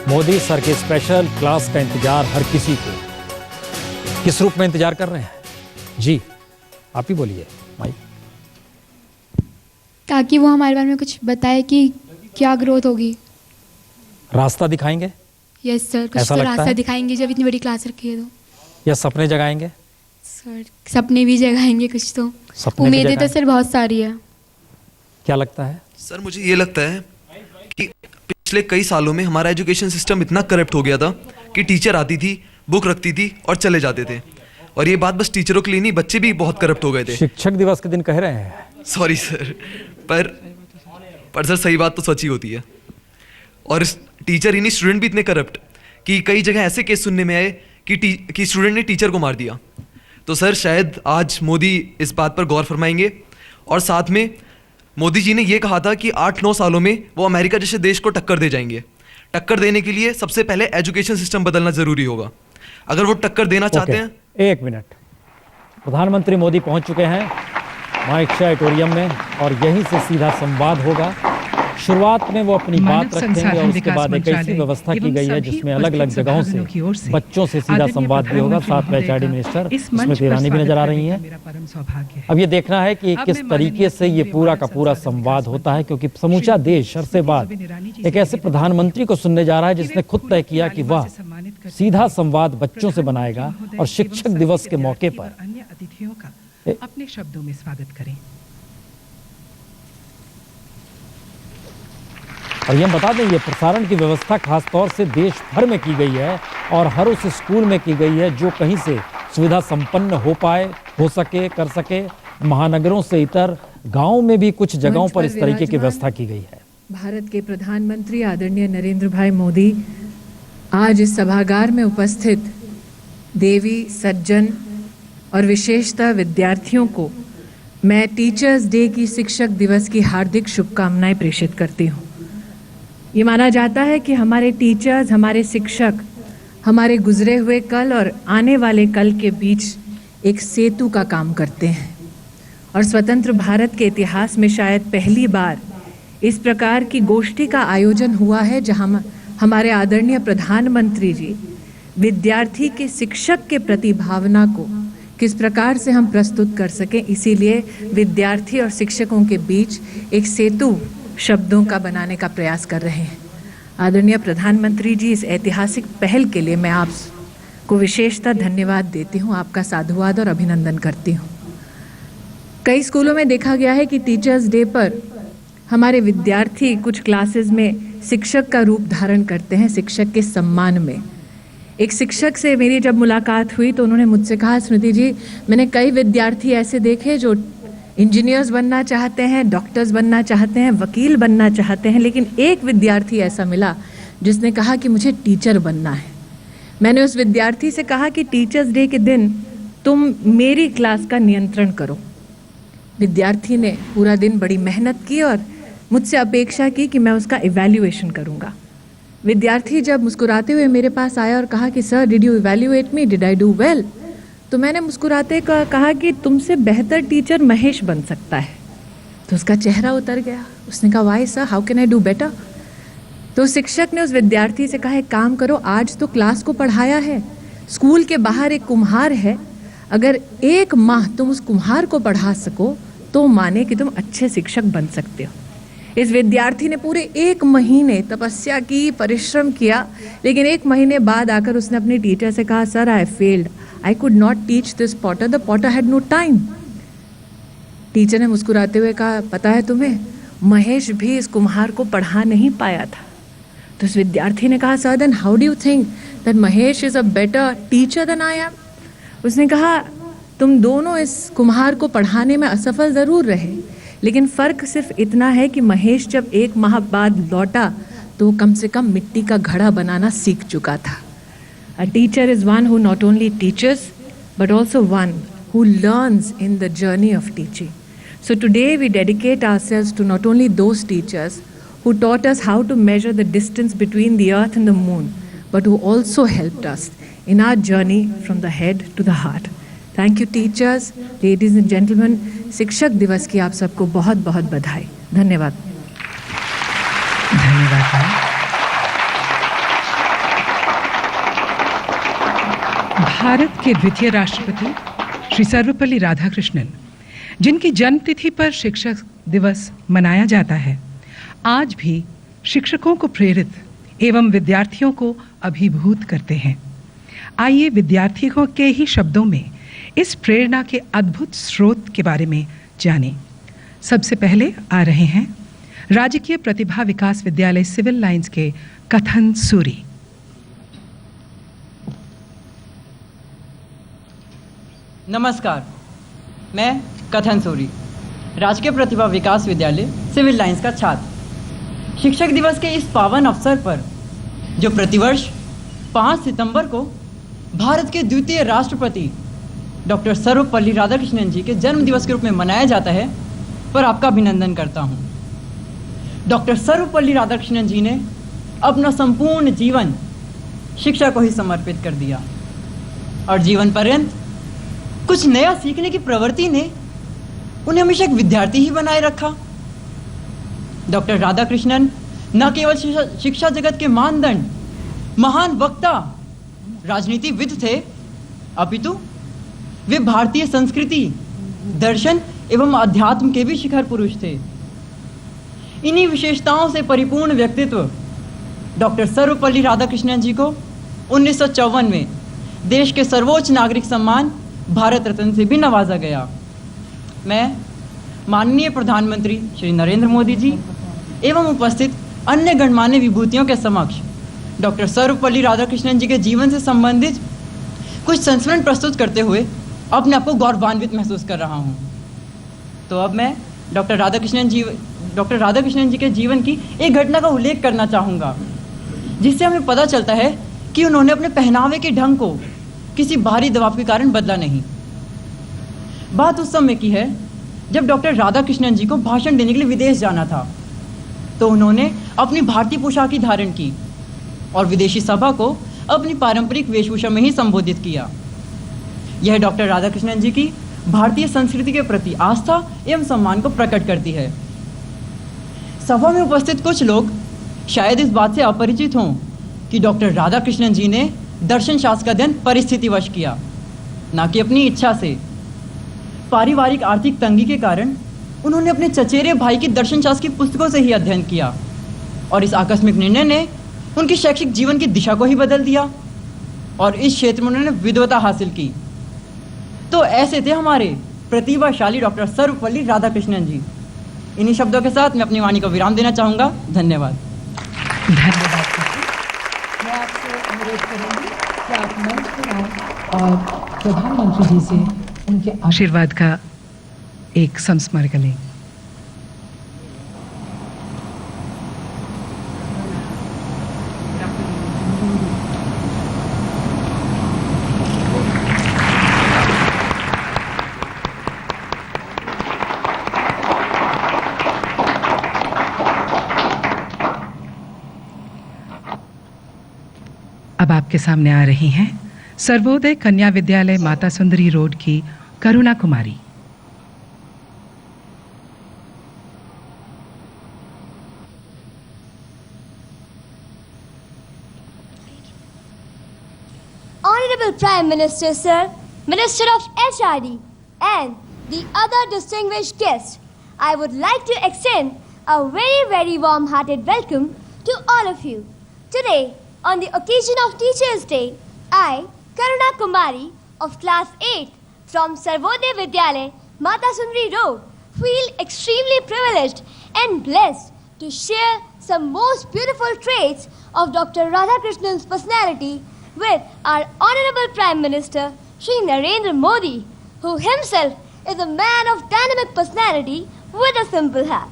Modi sir के special class का इंतजार हर किसी को किस रूप में इंतजार कर रहे हैं? जी आप ही बोलिए माइक। ताकि वो हमारे बारे में कुछ बताए कि क्या ग्रोथ होगी। रास्ता दिखाएंगे? यस सर, कुछ ऐसा तो लगता रास्ता है? दिखाएंगे जब इतनी बड़ी क्लास रखी है तो। या सपने जगाएंगे? सर सपने भी जगाएंगे कुछ तो। सपने भी उम्मीदें तो जगाएं। सर बहुत सारी है। क्या लगता है? सर मुझे ये लगता है कि पिछले कई सालों में हमारा एजुकेशन सिस्टम इतना करप्ट हो गया था कि टीचर आती थी, बुक रखती थी और चले जाते थे। और ये बात बस टीचरों के लिए नहीं, बच्चे भी बहुत करप्ट हो गए थे। शिक्षक दिवस के दिन कह रहे हैं? सॉरी सर, पर सर सही बात तो सच ही होती है। और टीचर ही नहीं, स्टूडेंट भी इतने करप्ट कि कई जगह ऐसे केस सुनने में आए कि स्टूडेंट ने टीचर को मार दिया। तो सर शायद आज मोदी इस बात पर गौर फरमाएंगे। और साथ में मोदी जी ने ये कहा था कि 8-9 सालों में वो अमेरिका जैसे देश को टक्कर दे जाएंगे। टक्कर देने के लिए सबसे पहले एजुकेशन सिस्टम बदलना जरूरी होगा। अगर वो टक्कर देना चाहते हैं। एक मिनट, प्रधानमंत्री मोदी पहुंच चुके हैं माइक ऑडिटोरियम में और यहीं से सीधा संवाद होगा। शुरुआत में वो अपनी बात रखेंगे और उसके बाद एक ऐसी व्यवस्था की गई है जिसमें अलग अलग जगहों से बच्चों से सीधा संवाद भी होगा। साथ में एचआरडी मिनिस्टर स्मृति ईरानी भी नजर आ रही हैं। अब ये देखना है कि किस तरीके से ये पूरा का पूरा संवाद होता है, क्योंकि समूचा देश अरसे बाद एक ऐसे प्रधानमंत्री को सुनने जा रहा है जिसने खुद तय किया कि वह सीधा संवाद बच्चों से बनाएगा और शिक्षक दिवस के मौके पर अन्य अतिथियों का अपने शब्दों में स्वागत करें। और ये हम बता दें, ये प्रसारण की व्यवस्था खास तौर से देश भर में की गई है और हर उस स्कूल में की गई है जो कहीं से सुविधा संपन्न हो पाए, हो सके, कर सके। महानगरों से इतर गांव में भी कुछ जगहों पर इस तरीके की व्यवस्था की गई है। भारत के प्रधानमंत्री आदरणीय नरेंद्र भाई मोदी आज इस सभागार में उपस्थित देवी, सज्जन और विशेषतः विद्यार्थियों को मैं टीचर्स डे की शिक्षक दिवस की हार्दिक शुभकामनाएं प्रेषित करती हूँ। ये माना जाता है कि हमारे टीचर्स, हमारे शिक्षक हमारे गुजरे हुए कल और आने वाले कल के बीच एक सेतु का काम करते हैं। और स्वतंत्र भारत के इतिहास में शायद पहली बार इस प्रकार की गोष्ठी का आयोजन हुआ है जहां हमारे आदरणीय प्रधानमंत्री जी विद्यार्थी के शिक्षक के प्रति भावना को किस प्रकार से हम प्रस्तुत कर सकें, इसीलिए विद्यार्थी और शिक्षकों के बीच एक सेतु शब्दों का बनाने का प्रयास कर रहे हैं। आदरणीय प्रधानमंत्री जी, इस ऐतिहासिक पहल के लिए मैं आपको विशेषतः धन्यवाद देती हूँ, आपका साधुवाद और अभिनंदन करती हूँ। कई स्कूलों में देखा गया है कि टीचर्स डे पर हमारे विद्यार्थी कुछ क्लासेस में शिक्षक का रूप धारण करते हैं, शिक्षक के सम्मान में। एक शिक्षक से मेरी जब मुलाकात हुई तो उन्होंने मुझसे कहा, स्मृति जी, मैंने कई विद्यार्थी ऐसे देखे जो इंजीनियर्स बनना चाहते हैं, डॉक्टर्स बनना चाहते हैं, वकील बनना चाहते हैं, लेकिन एक विद्यार्थी ऐसा मिला जिसने कहा कि मुझे टीचर बनना है। मैंने उस विद्यार्थी से कहा कि टीचर्स डे के दिन तुम मेरी क्लास का नियंत्रण करो। विद्यार्थी ने पूरा दिन बड़ी मेहनत की और मुझसे अपेक्षा की कि मैं उसका इवैल्यूएशन करूँगा। विद्यार्थी जब मुस्कुराते हुए मेरे पास आया और कहा कि sir, did you evaluate me, did I do well? तो मैंने मुस्कुराते कहा कि तुमसे बेहतर टीचर महेश बन सकता है। तो उसका चेहरा उतर गया। उसने कहा, why sir, how can I do better? तो शिक्षक ने उस विद्यार्थी से कहा, एक काम करो, आज तो क्लास को पढ़ाया है, स्कूल के बाहर एक कुम्हार है, अगर एक माह तुम उस कुम्हार को पढ़ा सको तो माने कि तुम अच्छे शिक्षक बन सकते हो। इस विद्यार्थी ने पूरे 1 महीने तपस्या की, परिश्रम किया, लेकिन 1 महीने बाद आकर उसने अपने टीचर से कहा, sir, I failed, I could not teach this potter, the potter had no time. Teacher ने मुस्कुराते हुए कहा, पता है तुम्हें, महेश भी इस कुम्हार को पढ़ा नहीं पाया था। तो इस विद्यार्थी ने कहा, sir, then how do you think that Mahesh is a better teacher than I am? उसने कहा, तुम दोनों इस कुम्हार को पढ़ाने में असफल ज़रूर रहे, लेकिन फ़र्क सिर्फ इतना है कि महेश जब 1 माह बाद लौटा तो वो कम से कम मिट्टी का घड़ा बनाना सीख चुका था। A teacher is one who not only teaches, but also one who learns in the journey of teaching. So today we dedicate ourselves to not only those teachers who taught us how to measure the distance between the earth and the moon, but who also helped us in our journey from the head to the heart. Thank you teachers, ladies and gentlemen, शिक्षक दिवस की आप सबको बहुत बहुत बधाई। धन्यवाद। धन्यवाद। भारत के द्वितीय राष्ट्रपति श्री सर्वपल्ली राधाकृष्णन, जिनकी जन्मतिथि पर शिक्षक दिवस मनाया जाता है, आज भी शिक्षकों को प्रेरित एवं विद्यार्थियों को अभिभूत करते हैं। आइए विद्यार्थियों के ही शब्दों में इस प्रेरणा के अद्भुत स्रोत के बारे में जानें। सबसे पहले आ रहे हैं राजकीय प्रतिभा विकास विद्यालय सिविल लाइंस के कथन सूरी। नमस्कार, मैं कथन सूरी, राजकीय प्रतिभा विकास विद्यालय सिविल लाइंस का छात्र। शिक्षक दिवस के इस पावन अवसर पर, जो प्रतिवर्ष 5 सितंबर को भारत के द्वितीय राष्ट्रपति डॉक्टर सर्वपल्ली राधाकृष्णन जी के जन्म दिवस के रूप में मनाया जाता है, पर आपका अभिनंदन करता हूँ। डॉक्टर सर्वपल्ली राधाकृष्णन जी ने अपना संपूर्ण जीवन शिक्षा को ही समर्पित कर दिया और जीवन पर्यंत कुछ नया सीखने की प्रवृत्ति ने उन्हें हमेशा एक विद्यार्थी ही बनाए रखा। डॉक्टर राधाकृष्णन न केवल शिक्षा जगत के मानदंड, महान वक्ता, राजनीतिविद थे, अपितु वे भारतीय संस्कृति, दर्शन एवं अध्यात्म के भी शिखर पुरुष थे। इन्हीं विशेषताओं से परिपूर्ण व्यक्तित्व डॉक्टर सर्वपल्ली राधाकृष्णन जी को 1954 में देश के सर्वोच्च नागरिक सम्मान भारत रत्न से भी नवाजा गया। मैं माननीय प्रधानमंत्री श्री नरेंद्र मोदी जी एवं उपस्थित अन्य गणमान्य विभूतियों के समक्ष डॉक्टर सर्वपल्ली राधाकृष्णन जी के जीवन से संबंधित कुछ संस्मरण प्रस्तुत करते हुए अपने आप को गौरवान्वित महसूस कर रहा हूँ। तो अब मैं डॉक्टर राधाकृष्णन जी के जीवन की एक घटना का उल्लेख करना चाहूँगा, जिससे हमें पता चलता है कि उन्होंने अपने पहनावे के ढंग को किसी बाहरी दबाव के कारण बदला नहीं। बात उस समय की है जब डॉक्टर राधाकृष्णन जी को भाषण देने के लिए विदेश जाना था, तो उन्होंने अपनी भारतीय पोशाक की धारण की और विदेशी सभा को अपनी पारंपरिक वेशभूषा में ही संबोधित किया। यह डॉक्टर राधाकृष्णन जी की भारतीय संस्कृति के प्रति आस्था एवं सम्मान को प्रकट करती है। सभा में उपस्थित कुछ लोग शायद इस बात से अपरिचित हों कि डॉक्टर राधाकृष्णन जी ने दर्शन शास्त्र का अध्ययन परिस्थितिवश किया, ना कि अपनी इच्छा से। पारिवारिक आर्थिक तंगी के कारण उन्होंने अपने चचेरे भाई की दर्शन शास्त्र की पुस्तकों से ही अध्ययन किया और इस आकस्मिक निर्णय ने उनके शैक्षिक जीवन की दिशा को ही बदल दिया और इस क्षेत्र में उन्होंने विद्वता हासिल की। तो ऐसे थे हमारे प्रतिभाशाली डॉक्टर सर्वपल्ली राधाकृष्णन जी। इन्हीं शब्दों के साथ मैं अपनी वाणी को विराम देना चाहूँगा। धन्यवाद। धन्यवाद। मैं आपसे अनुरोध करूंगी कि आप मंच पर आएं और प्रधानमंत्री जी से उनके आशीर्वाद का एक संस्मरण लें। अब आपके सामने आ रही हैं सर्वोदय कन्या विद्यालय माता सुंदरी रोड की करुणा कुमारी। Honorable Prime Minister, Sir, Minister of HRD, and the other distinguished guests, I would like to extend a very warm-hearted welcome to all of you. Today, on the occasion of Teachers' Day, I, Karuna Kumari of Class 8 from Sarvodaya Vidyalaya, Mata Sundari Road, feel extremely privileged and blessed to share some most beautiful traits of Dr. Radhakrishnan's personality with our Honorable Prime Minister, Shri Narendra Modi, who himself is a man of dynamic personality with a simple hat.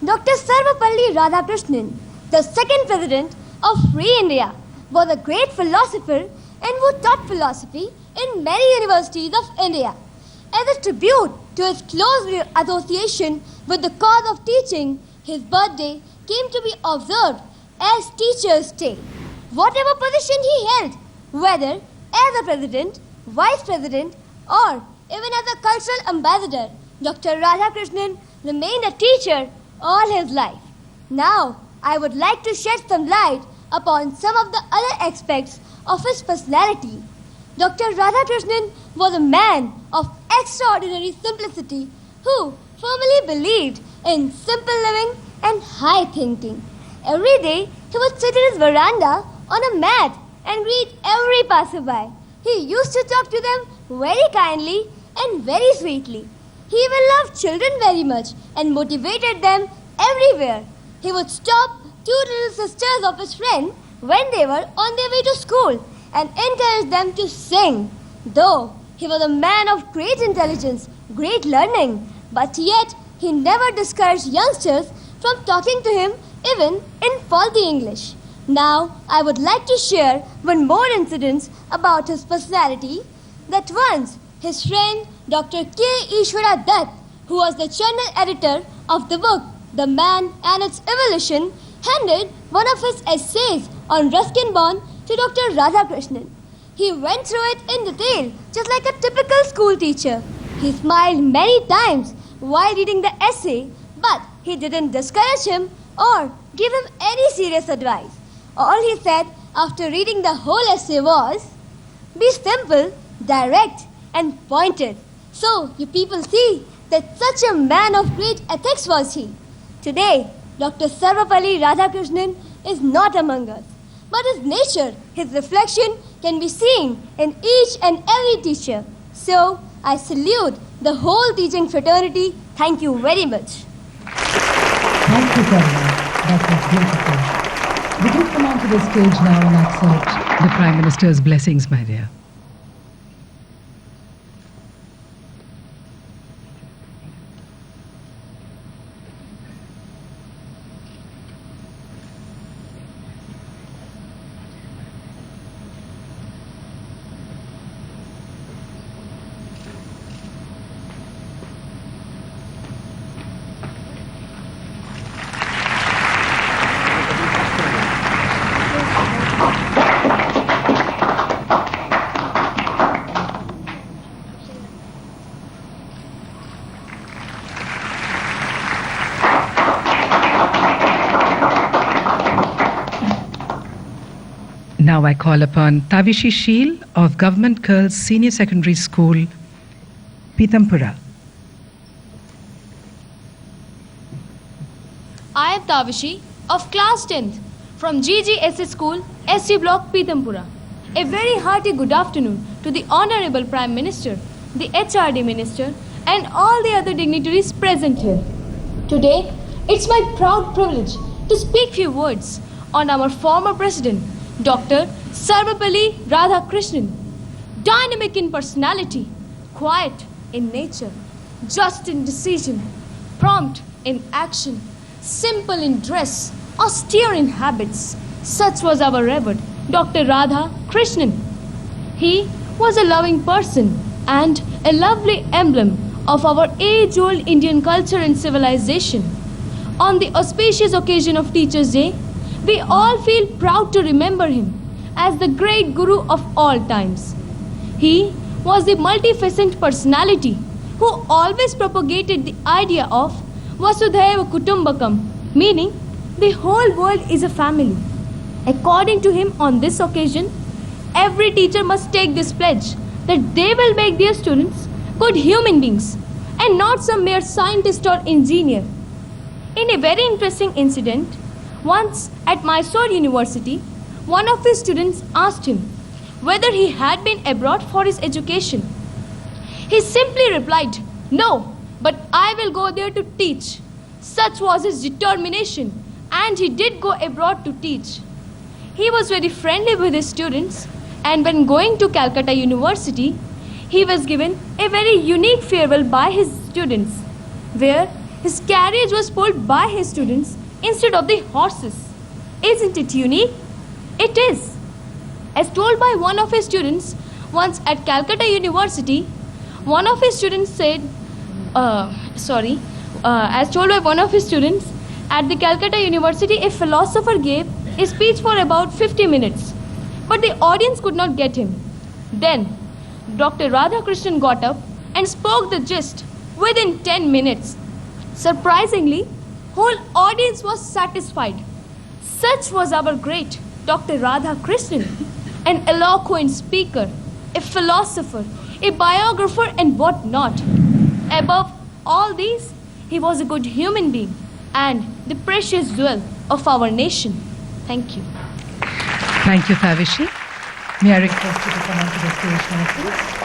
Dr. Sarvapalli Radhakrishnan, the second President of Free India, was a great philosopher and who taught philosophy in many universities of India. As a tribute to his close association with the cause of teaching, his birthday came to be observed as Teachers' Day. Whatever position he held, whether as a president, vice president, or even as a cultural ambassador, Dr. Radhakrishnan remained a teacher all his life. Now, I would like to shed some light upon some of the other aspects of his personality. Dr. Radhakrishnan was a man of extraordinary simplicity who firmly believed in simple living and high thinking. Every day, he would sit in his veranda on a mat and greet every passerby. He used to talk to them very kindly and very sweetly. He even loved children very much and motivated them everywhere. He would stop two little sisters of his friend when they were on their way to school and encourage them to sing. Though he was a man of great intelligence, great learning, but yet he never discouraged youngsters from talking to him even in faulty English. Now, I would like to share one more incident about his personality, that once his friend Dr. K. Ishwara Dutt, who was the journal editor of the book The Man and Its Evolution, handed one of his essays on Ruskin Bond to Dr. Radhakrishnan. He went through it in detail, just like a typical school teacher. He smiled many times while reading the essay, but he didn't discourage him or give him any serious advice. All he said after reading the whole essay was, "Be simple, direct, and pointed." So you people see that such a man of great ethics was he. Today, Dr. Sarvapalli Radhakrishnan is not among us, but his nature, his reflection can be seen in each and every teacher. So I salute the whole teaching fraternity. Thank you very much. Thank you, Karna. That was beautiful. Would you come onto the stage now and accept the Prime Minister's blessings, my dear? Now I call upon Tavishi Sheel of Government Girls Senior Secondary School, Pitampura. I am Tavishi of class 10th from GGSS School, SC Block, Pitampura. A very hearty good afternoon to the Honorable Prime Minister, the HRD Minister, and all the other dignitaries present here. Today, it's my proud privilege to speak few words on our former President, Dr. Sarvapalli Radhakrishnan. Dynamic in personality, quiet in nature, just in decision, prompt in action, simple in dress, austere in habits. Such was our revered Dr. Radhakrishnan. He was a loving person and a lovely emblem of our age-old Indian culture and civilization. On the auspicious occasion of Teachers' Day, we all feel proud to remember him as the great guru of all times. He was the multifaceted personality who always propagated the idea of Vasudhaiva Kutumbakam, meaning the whole world is a family. According to him, on this occasion, every teacher must take this pledge that they will make their students good human beings and not some mere scientist or engineer. In a very interesting incident, once at Mysore University, one of his students asked him whether he had been abroad for his education. He simply replied, "No, but I will go there to teach." Such was his determination, and he did go abroad to teach. He was very friendly with his students, and when going to Calcutta University, he was given a very unique farewell by his students, where his carriage was pulled by his students instead of the horses. Isn't it unique? It is. As told by one of his students once at Calcutta University, one of his students said, as told by one of his students at the Calcutta University, a philosopher gave a speech for about 50 minutes, but the audience could not get him. Then Dr. Radhakrishnan got up and spoke the gist within 10 minutes. Surprisingly, whole audience was satisfied. Such was our great Dr. Radhakrishnan, an eloquent speaker, a philosopher, a biographer, and what not. Above all these, he was a good human being and the precious jewel of our nation. Thank you. Thank you, Tavishi. May I request you to come onto the stage now, please?